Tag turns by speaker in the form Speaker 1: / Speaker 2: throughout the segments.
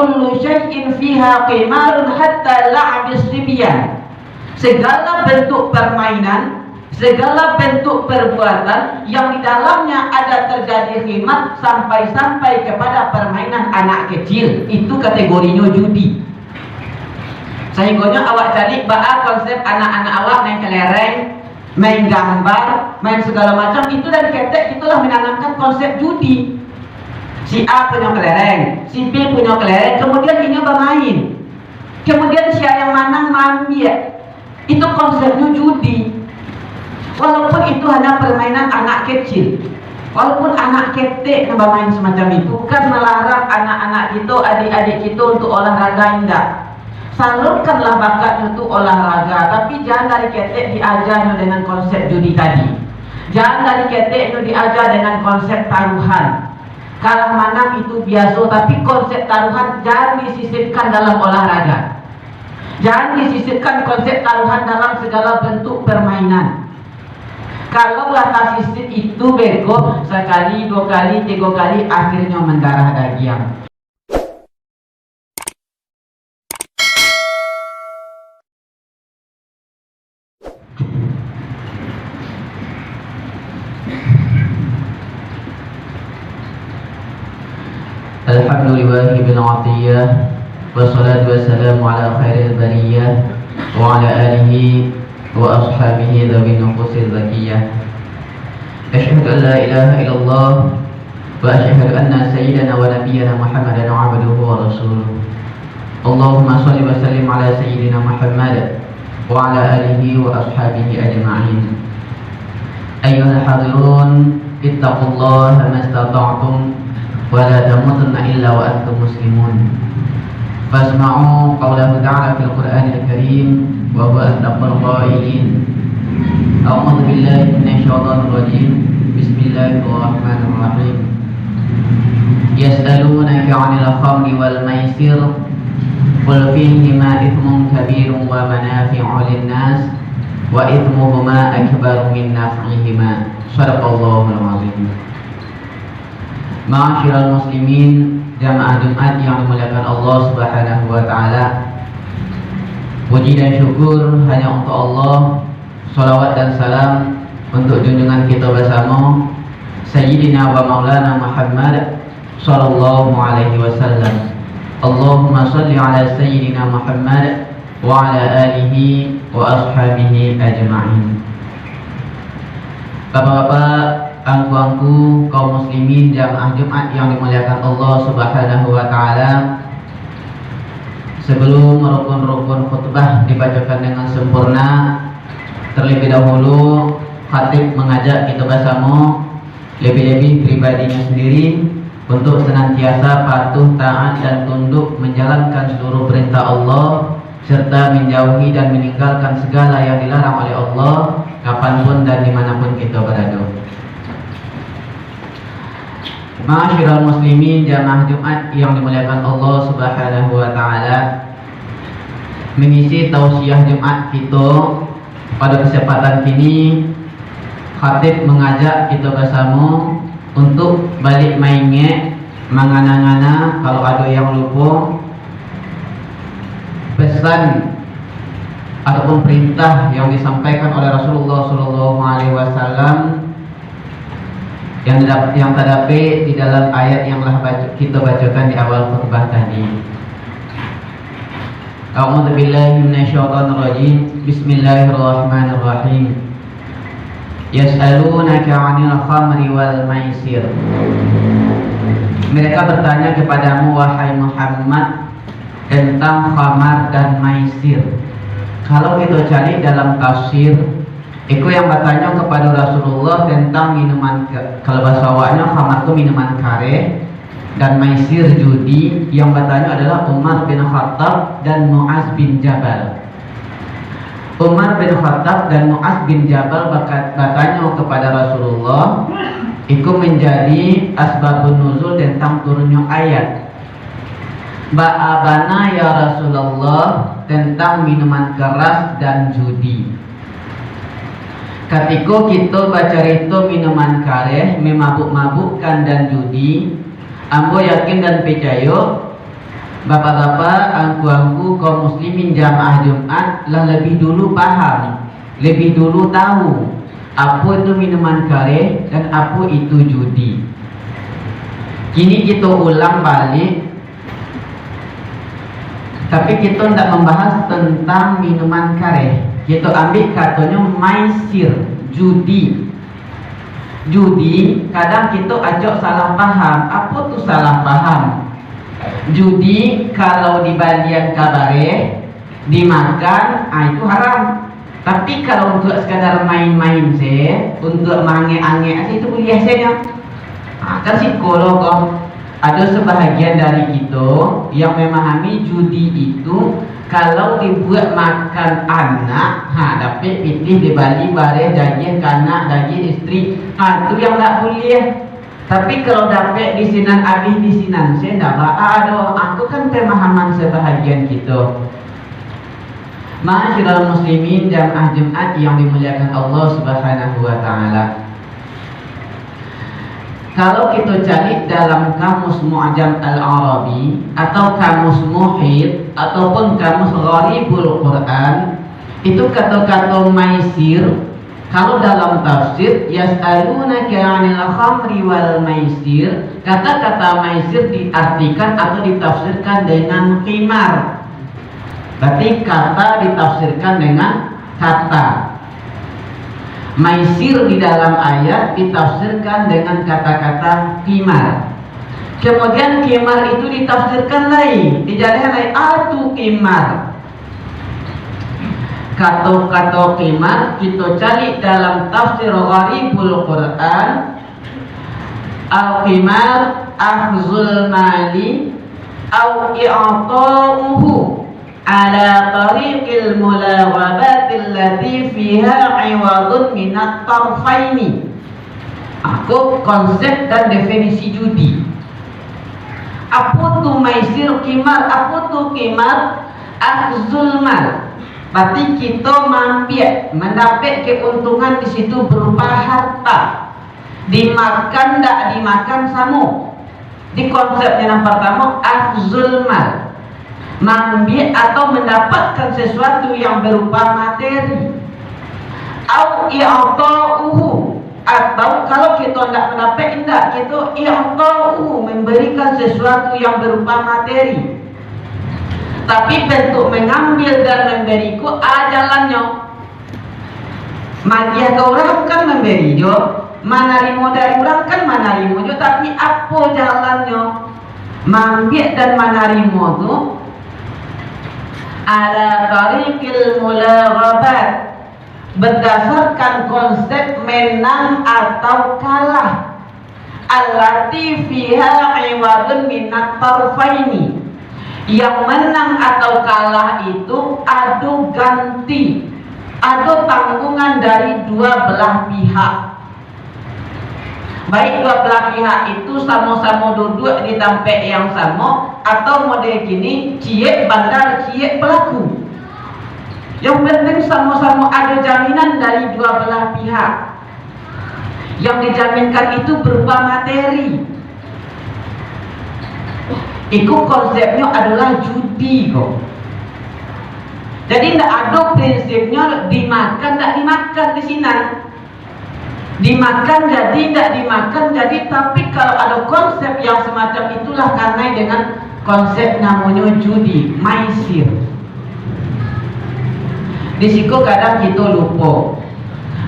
Speaker 1: kullu syai'in fiha qimarun hatta la'bis sibyan. Segala bentuk permainan, segala bentuk perbuatan yang di dalamnya ada terjadi khidmat sampai-sampai kepada permainan anak kecil, itu kategorinya judi. Sehingga awak cari konsep anak-anak awak main kelereng, main gambar, main segala macam, itu dari ketek itulah menanamkan konsep judi. Si A punya kelereng, si B punya kelereng, kemudian ini bermain, kemudian siapa yang menang mandi. Itu konsepnya judi. Walaupun itu hanya permainan anak kecil, walaupun anak ketek yang bermain semacam itu, kan melarang anak-anak kita, adik-adik kita untuk olahraga, enggak. Salurkanlah bakatnya untuk olahraga, tapi jangan dari ketek diajarnya dengan konsep judi tadi. Jangan dari ketek itu diajar dengan konsep taruhan. Kalah menang itu biasa, tapi konsep taruhan jangan disisipkan dalam olahraga. Jangan disisipkan konsep taruhan dalam segala bentuk permainan. Kalaulah tasisip itu bego sekali, 2 kali, 3 kali, akhirnya mendarah daging. Alhamdulillah bil atiyah, wassalatu wassalamu ala khairil bariyah wa ala alihi wa ashabihi dzawin nufusil zakiyah. Asyhadu an la ilaha illallah wa asyhadu anna sayyidana wa nabiyyana Muhammadan abduhu wa rasuluh. Allahumma shalli wa sallim ala sayyidina Muhammad wa ala alihi wa ashabihi ajma'in. Ayyuhal hadirun, ittaqullaha mastata'tum wa la tamutunna illa wa antum muslimun. Fasma'u qawlahu ta'ala fil Qur'anil Karim wa huwa asdaqul qailin. A'udzu billahi minasy syaithanir rajim. Bismillahirrahmanirrahim. Yas'alunaka 'anil khamri wal maisir qul fihima ithmun kabirun wa manafi'u lin-nas wa ithmuhuma akbaru min naf'ihima. Shadaqallahul 'azim. Ma'asyiral muslimin, jamaah Jumat yang dimuliakan Allah Subhanahu wa taala. Puji dan syukur hanya untuk Allah. Salawat dan salam untuk junjungan kita bersama Sayyidina wa Maulana Muhammad sallallahu alaihi wasallam. Allahumma shalli ala Sayyidina Muhammad wa ala alihi wa ashabihi ajma'in. Bapak-bapak, angku-angku kaum muslimin jamaah Jumat yang dimuliakan Allah Subhanahu wa taala. Sebelum rukun-rukun khutbah dibacakan dengan sempurna, terlebih dahulu khatib mengajak kita bersama, lebih-lebih pribadinya sendiri, untuk senantiasa patuh, taat dan tunduk menjalankan seluruh perintah Allah, serta menjauhi dan meninggalkan segala yang dilarang oleh Allah, kapanpun dan dimanapun kita berada. Ma'asyiral muslimin jamaah Jumat yang dimuliakan Allah Subhanahu wa taala. Mengisi tausiah Jumat kita pada kesempatan kini, khatib mengajak kita bersama untuk balik mainnya, mangana-ngana kalau ada yang lupa pesan ataupun perintah yang disampaikan oleh Rasulullah sallallahu alaihi wasallam yang terdapat di dalam ayat yang telah kita bacakan di awal khutbah tadi. A'udzu billahi minasyaitonir rajim. Bismillahirrahmanirrahim. Yas'alunaka 'anil khamri wal maisir. Mereka bertanya kepadamu wahai Muhammad tentang khamar dan maisir. Kalau kita cari dalam tafsir, itu yang bertanya kepada Rasulullah tentang minuman, kalau bahasa awalnya khamar itu minuman kare, dan maisir judi. Yang bertanya adalah Umar bin Khattab dan Mu'az bin Jabal. Umar bin Khattab dan Mu'az bin Jabal bertanya kepada Rasulullah, itu menjadi asbabun nuzul tentang turunnya ayat Ba'abana ya Rasulullah tentang minuman keras dan judi. Ketika kita baca itu minuman kareh, memabuk-mabukkan dan judi, ambo yakin dan percaya Bapak-bapak, angku-angku kaum muslimin jamaah Jumat lah lebih dulu paham, lebih dulu tahu apa itu minuman kareh dan apa itu judi. Kini kita ulang balik, tapi kita tidak membahas tentang minuman kareh. Kita ambil katanya maisir, judi. Judi kadang kita ajak salah paham. Apa tuh salah paham? Judi kalau di balian kabareh dimakan, itu haram. Tapi kalau untuk sekadar main-main saya, untuk mengange-ange itu boleh saja. Kan psikolog kok. Ada sebahagian dari kita yang memahami judi itu kalau dibuat makan anak, dapat pitih di Bali bareh daging kanak, daging istri, itu yang tak boleh. Tapi kalau dapat di sinan habis di sinan saya tak ada. Aku kan pemahaman sebahagian kita. Ma'asyiral muslimin jamaah Jumat yang dimuliakan Allah Subhanahu wa taala. Kalau kita cari dalam kamus Mu'jam Al-Arabi atau kamus Muhit ataupun kamus Gharibul Quran, itu kata-kata maisir. Kalau dalam tafsir yas'alunaka 'anil khamri wal maisir, kata-kata maisir diartikan atau ditafsirkan dengan qimar. Berarti kata ditafsirkan dengan kata. Maisir di dalam ayat ditafsirkan dengan kata-kata qimar. Kemudian qimar itu ditafsirkan lain, dijadikan lain atu qimar. Kata-kata qimar kita cari dalam tafsir Gharibul Quran. Al-qimar akhzul mali au i'ta'uhu ala tariqil mulaghabatil lati fiha 'iwadun minat tarfaini. Aku konsep dan definisi judi. Apa tu maisir qimar? Apa tu qimar? Akhzul mal. Berarti kita mampir mendapat keuntungan di situ berupa harta. Dimakan tak dimakan sama. Di konsepnya yang pertama akhzul mal, mengambil atau mendapatkan sesuatu yang berupa materi. Au i'ta'uhu, atau kalau kita tidak mendapat, tidak kita i'ta'uhu, memberikan sesuatu yang berupa materi. Tapi bentuk mengambil dan memberi ku jalannya. Magiah ke orang kan memberi jo, manarimo dari orang kan manarimo jo, tapi apa jalannya? Mengambil dan manarimo tu ala tariqil mulaghabat, berdasarkan konsep menang atau kalah. Allati fiha 'iwadun minat tarfaini, yang menang atau kalah itu adu ganti, adu tanggungan dari dua belah pihak. Baik dua belah pihak itu sama-sama duduk di tempat yang sama, atau model gini ciek bandar ciek pelaku. Yang penting sama-sama ada jaminan dari dua belah pihak. Yang dijaminkan itu berupa materi. Itu konsepnya adalah judi kok. Jadi tidak ada prinsipnya dimakan tak dimakan di sini. Dimakan jadi tidak dimakan jadi, tapi kalau ada konsep yang semacam itulah karena dengan konsep namanya judi, maisir. Di situ kadang kita lupa.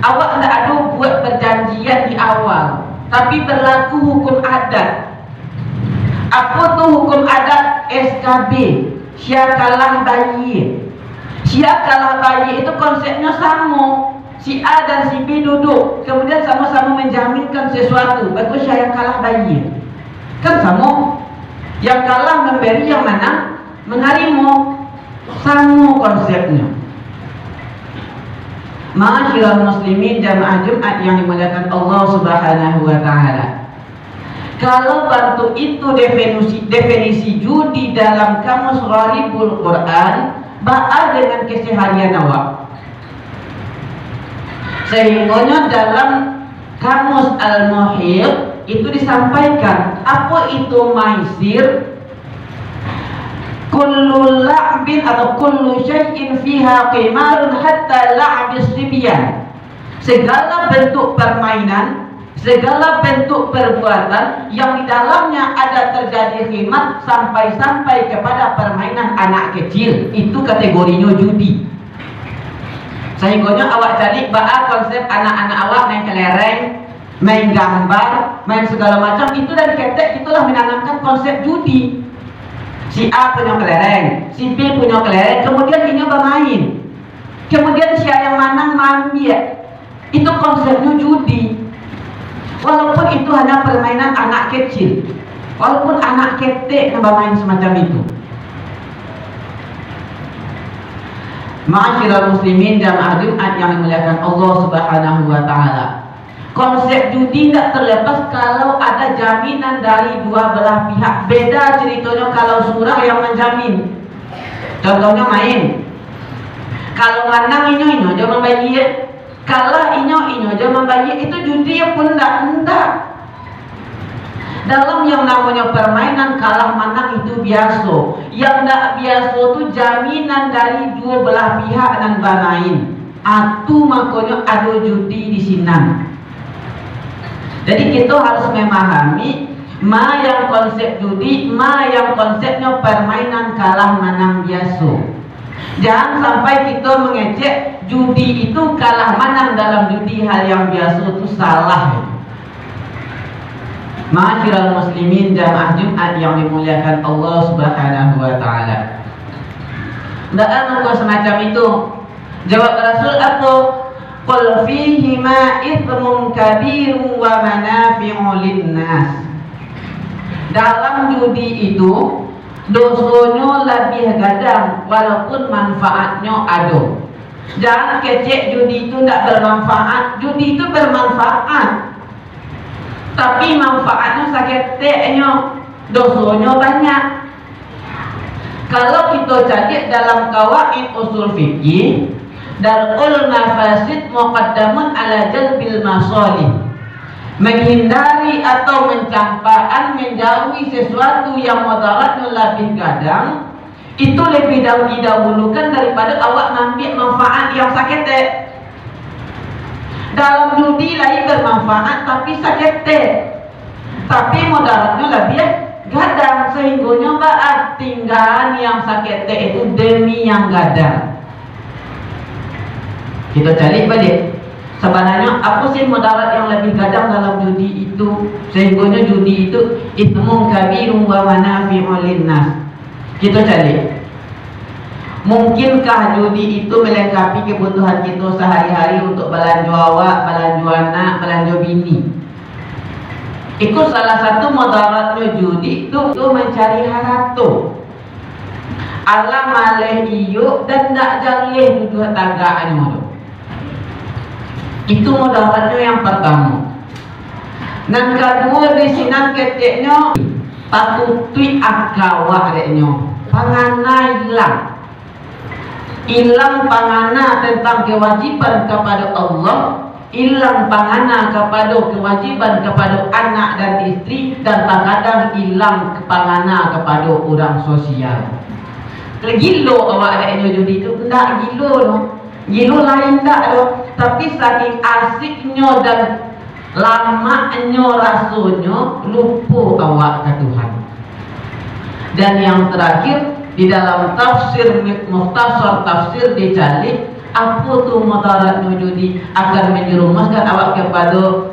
Speaker 1: Awak tidak ada buat perjanjian di awal, tapi berlaku hukum adat. Apa tuh hukum adat? SKB, Syiah kalah bayi. Syiah kalah bayi itu konsepnya sama. Si A dan si B duduk, kemudian sama-sama menjaminkan sesuatu. Bagus Syiah yang kalah bayi. Kan sama. Yang kalah memberi, yang mana menerima. Sama konsepnya. Ma'asyiral muslimin jamaah Jumat yang dimuliakan Allah Subhanahu wa taala. Kalau bantu itu definisi judi dalam kamus Gharibul Quran, ba'a dengan keseharian awak. Sehingga dalam kamus Al-Muhit itu disampaikan apa itu maisir. kullu la'bin atau kullu syai'in fiha qimarun hatta la'bis sibyan. Segala bentuk permainan, segala bentuk perbuatan yang di dalamnya ada terjadi khidmat sampai-sampai kepada permainan anak kecil, itu kategorinya judi. Sehingga awak cari konsep anak-anak awak main kelereng, main gambar, main segala macam, itu dari ketek itulah menanamkan konsep judi. Si A punya kelereng, si B punya kelereng, kemudian ini bermain, kemudian siapa yang menang ambil. Itu konsepnya judi. Walaupun itu hanya permainan anak kecil, walaupun anak ketek yang bermain semacam itu. Ma'asyiral muslimin jamaah Jumat yang dimuliakan Allah Subhanahu wa taala. Konsep judi tidak terlepas kalau ada jaminan dari dua belah pihak. Beda ceritanya kalau surah yang menjamin. Contohnya main. Kalau menang inyo jangan bagi, kalah inyo jangan bagi, itu judi ya pun enggak. Dalam yang namanya permainan kalah menang itu biasa. Yang tidak biasa itu jaminan dari dua belah pihak dan bermain. Atu makanya ada judi di sini. Jadi kita harus memahami ma yang konsep judi, ma yang konsepnya permainan kalah menang biasa. Jangan sampai kita mengecek judi itu kalah menang dalam judi hal yang biasa itu salah. Ma'asyiral muslimin jamaah Jumat yang dimuliakan Allah Subhanahu wa taala. Tidak ada semacam itu. Jawab Rasul apa? Qul fihi ma ithmun kabirun wa manafi'u linnas. Dalam judi itu dosanya lebih gadang walaupun manfaatnya ada. Jangan kecek judi itu tidak bermanfaat. Judi itu bermanfaat, tapi manfaatnya sakitnya, dosanya banyak. Kalau kita cari dalam kawaid usul fikih, darul mafasid muqaddamun ala jalbil masalih. Menghindari atau mencampakkan, menjauhi sesuatu yang mudaratnya lebih gadang, itu lebih didahulukan daripada awak mengambil manfaat yang sakit. Dalam judi lain bermanfaat tapi sakit, tapi mudaratnya lebih gadang, sehingga baat tinggalan yang sakit itu demi yang gadang. Kita cari balik sebenarnya apa sih mudarat yang lebih gadang dalam judi itu, sehingga judi itu ithmun kabirun wa manafi'u linnas. Kita cari, mungkinkah judi itu melengkapi kebutuhan kita sehari-hari untuk belanja awak, belanja anak, belanja bini? Itu salah satu mudaratnya judi itu mencari harta. Allah malih iyo dan tak jalih duduk tagaannya. Itu mudaratnya yang pertama. Dan kedua di sini keteknya patutui akawa adeknya. Pangana hilang pangana tentang kewajiban kepada Allah, hilang pangana kepada kewajiban kepada anak dan istri, dan terkadang hilang pangana kepada orang sosial. Gilo awak adeknya judi itu tidak gilo no. Gilo lain tak do, tapi saking asiknya dan lamanya rasanya lupa awak ke Tuhan. Dan yang terakhir di dalam tafsir mukhtasar tafsir dicari apa tu mudaratnya judi akan menjerumuskan awak kepada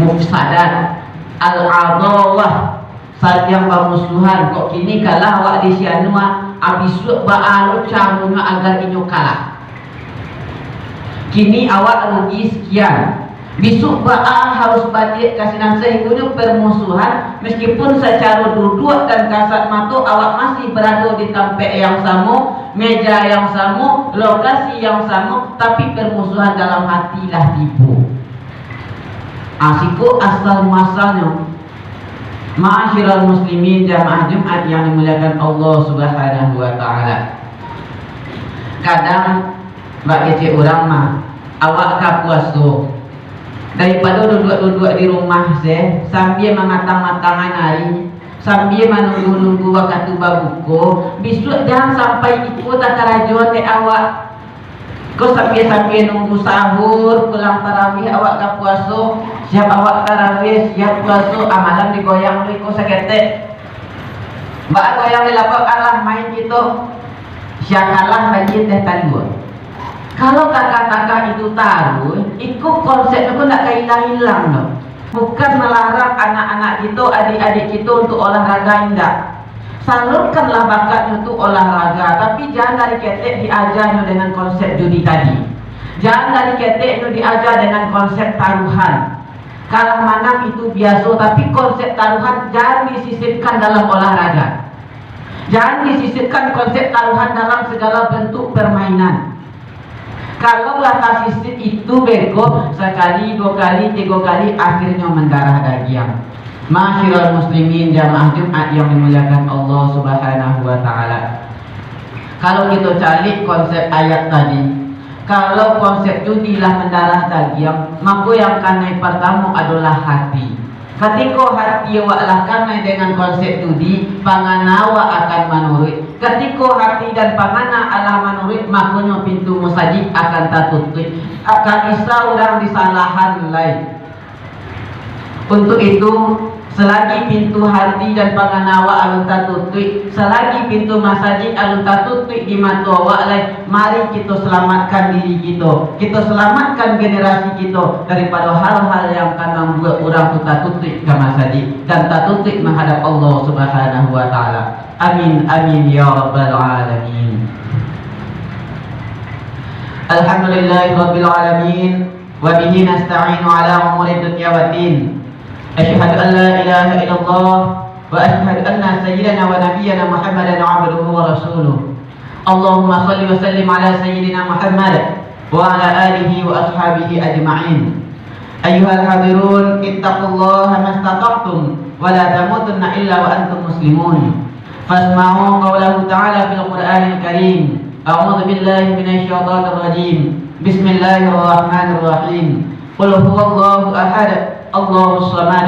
Speaker 1: mufsadat al-adawah, saat yang bermusuhan. Kok kini kalah awak di sianua abisuk baalu camunya agar inyo kalah. Kini awak rugi sekian, besok ba'a harus balik kasinan, sehingga permusuhan meskipun secara duduk dan kasat mata awak masih berada di tempat yang sama, meja yang sama, lokasi yang sama, tapi permusuhan dalam hatilah tipu. Asiko asal muasalnya. Ma'asyiral muslimin jamaah Jumat yang dimuliakan Allah Subhanahu wa taala. Kadang bak kecil orang mah awak ka puasa daripada duduk-duduk di rumah sambil mematang-matangkan hari, sambil menunggu-nunggu waktu babuko, besok jangan sampai ikut karajuan te awak. Kau sambil nunggu sahur, pulang tarawih awak ke puasa, siap awak tarawih, siap puasa, amalan digoyang lu ikut sakete. Mbak goyang di lapor kalah main gitu, siap kalah bagi teh tandua. Kalau kakak-kakak itu taruh, ikut konsep itu nak hilang-hilang loh. Bukan melarang anak-anak itu, adik-adik itu untuk olahraga, enggak. Salurkanlah bakatnya untuk olahraga, tapi jangan dari ketek diajarnya dengan konsep judi tadi. Jangan dari ketek itu diajar dengan konsep taruhan. Kalah menang itu biasa, tapi konsep taruhan jangan disisipkan dalam olahraga. Jangan disisipkan konsep taruhan dalam segala bentuk permainan. Kalaulah tasisip itu bego sekali, dua kali, tiga kali, akhirnya mendarah daging. Ma'asyiral muslimin jamaah Jumat yang dimuliakan Allah Subhanahu wa taala. Kalau kita cari konsep ayat tadi, kalau konsep judilah mendarah daging, maka yang kanai pertama adalah hati. Ketika hati awaklah kanai dengan konsep judi, pangana awak akan menurut. Ketika hati dan pangana Allah menurut, makanya pintu masjid akan tertutup. Akan bisa orang disalahan lain. Untuk itu, selagi pintu hati dan panganawa alun tatutup, selagi pintu masjid alun tatutup di mata awak lain, mari kita selamatkan diri kita, kita selamatkan generasi kita daripada hal-hal yang akan membuat orang itu tatutup ke masjid dan tatutup menghadap Allah Subhanahu wa taala. Amin amin ya rabbal alamin. Alhamdulillahirabbil alamin wa bihi nasta'inu ala umuri dunya waddin. Asyhadu an la ilaha illallah wa asyhadu anna sayyidana wa nabiyyana Muhammadan abduhu wa rasuluh. Allahumma shalli wa sallim ala sayyidina Muhammad wa ala alihi wa ashabihi ajma'in. Ayyuhal hadirun, ittaqullaha mastata'tum wa la tamutunna illa wa antum muslimun. Fasma'u qawlahu ta'ala fil Qur'anil Karim. A'udzu billahi minasy syaithanir rajim. Bismillahirrahmanirrahim. Qul huwallahu ahad. Allahus samad,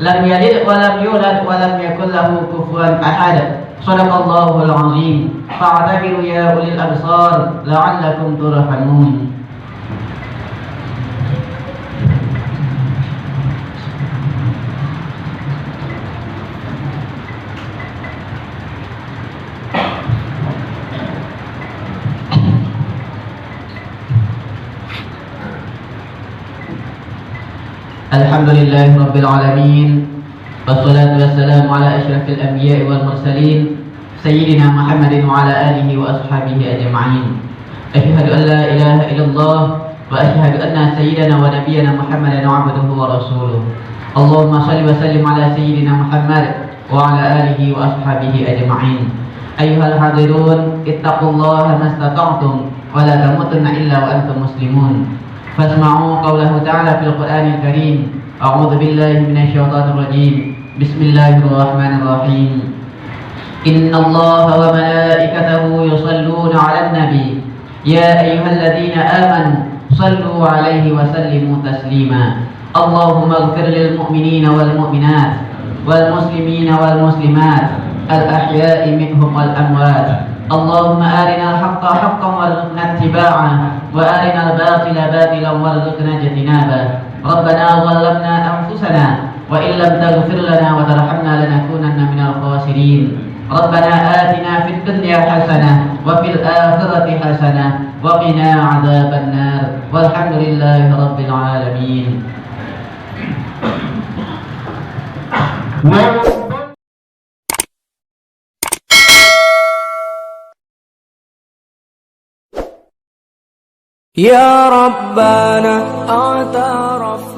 Speaker 1: lam yalid wa lam yulad wa lam yakul lahu kufuwan ahad. Shadaqallahul azim. Fa'tabiru ya ulil absar la'allakum turhamun. Alhamdulillahi rabbil alamin. Wassalatu wassalamu ala asyrafil anbiya'i wal mursalin sayyidina Muhammadin wa ala alihi wa ashabihi ajma'in. Asyhadu an la ilaha illallah wa asyhadu anna sayyidana wa nabiyyana Muhammadan abduhu wa rasuluh. Allahumma shalli wa sallim ala sayyidina Muhammad wa ala alihi wa ashabihi ajma'in. Ayyuhal hadirun, ittaqullaha mastata'tum wa la tamutunna illa wa antum muslimun. Fasma'u qawlahu ta'ala fil Qur'anil Karim. A'udzu billahi minasy syaithanir rajim. Bismillahirrahmanirrahim. Innallaha wa malaikatahu yusholluna 'alan nabi. Ya ayyuhalladzina amanu shallu 'alaihi wa sallimu taslima. Allahumma ighfir lil mu'minina wal mu'minat wal muslimina wal muslimat al ahya'i minhum wal amwat. Allahumma arina al-haqqa haqqan warzuqna ittiba'ah wa arina al-batila batilan warzuqna ijtinabah. Rabbana zalamna anfusana wa in lam taghfir lana wa tarhamna lanakunanna minal khasirin. Rabbana atina fid dunya hasanah wa fil akhirati hasanah wa qina 'adzaban nar. Walhamdulillahi rabbil alamin.
Speaker 2: يا ربنا اعترف